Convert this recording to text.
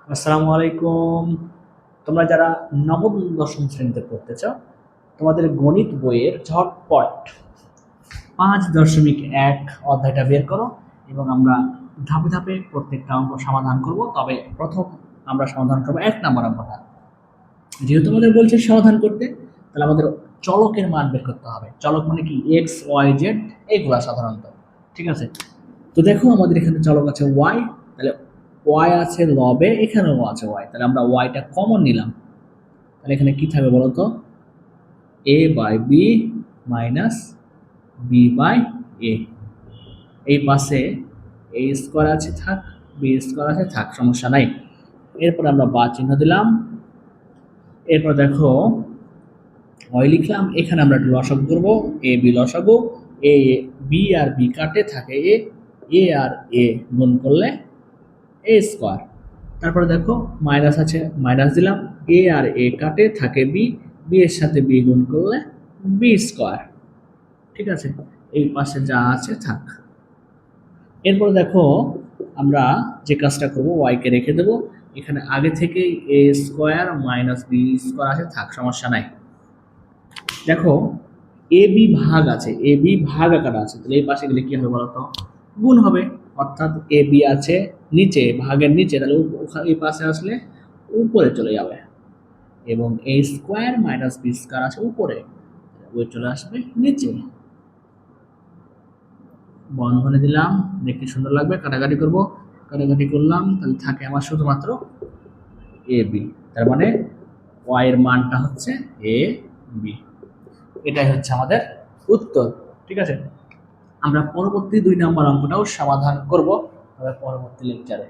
আসসালামু আলাইকুম। তোমরা যারা নবম দশম শ্রেণীতে পড়তে চাও, তোমাদের গণিত বইয়ের ঝটপট 5.1 অধ্যায়টা বের করো এবং আমরা ধাপে ধাপে প্রত্যেকটা অঙ্ক সমাধান করব। তবে প্রথম আমরা সমাধান করবো 1 নম্বর অঙ্কটা। যেহেতু আমাদের বলছে সমাধান করতে, তাহলে আমাদের চলকের মান বের করতে হবে। চলক মানে কি? এক্স, ওয়াই, জেড, এগুলা সাধারণত। ঠিক আছে, তো দেখো আমাদের এখানে চলক আছে ওয়াই, তাহলে ওয়াই আছে লবে, এখানেও আছে ওয়াই, তাহলে আমরা ওয়াইটা কমন নিলাম। তাহলে এখানে কি থাকবে বলতো? A by B minus B by A. এই পাশে এ স্কোয়ার আছে, থাক, বি স্কোয়ার আছে, থাক, সমস্যা নাই। এরপর আমরা বা চিহ্ন দিলাম। এরপর দেখো ওয়াই লিখলাম, এখানে আমরা একটু লসাগু করবো, এ বি লসাগু, এ বি আর বি কাটে থাকে এ আর এ গুণ করলে এ স্কোয়ার। তারপরে দেখো মাইনাস আছে, মাইনাস দিলাম, এ আর এ কাটে থাকে বি, বি এর সাথে বি গুণ করলে বি স্কোয়ার। ঠিক আছে, এই পাশে যা আছে থাক। এরপর দেখো আমরা যে কাজটা করবো, ওয়াইকে রেখে দেবো, এখানে আগে থেকেই এ স্কোয়ার মাইনাস বি স্কোয়ার আছে, থাক, সমস্যা নাই। দেখো এ বি ভাগ আছে, এ বি ভাগ আকার আছে, তাহলে এই পাশে গেলে কি হবে বলতো? গুণ হবে। অর্থাৎ এ বি আছে নিচে, ভাগের নিচে, তাহলে এই পাশে আসলে উপরে চলে যাবে, এবং এ স্কোয়ার মাইনাস বি স্কোয়ার আছে উপরে, ওই চলে আসবে নিচে। বন্ধনী দিলাম, দেখতে সুন্দর লাগবে। কাটাকাটি করব, কাটাকাটি করলাম, তাহলে থাকে আমার শুধুমাত্র এ বি। তার মানে ওয়াই এর মানটা হচ্ছে এ বি। এটাই হচ্ছে আমাদের উত্তর। ঠিক আছে, আমরা পরবর্তী 2 নম্বর অঙ্কটাও সমাধান করব তবে পরবর্তী লেকচারে।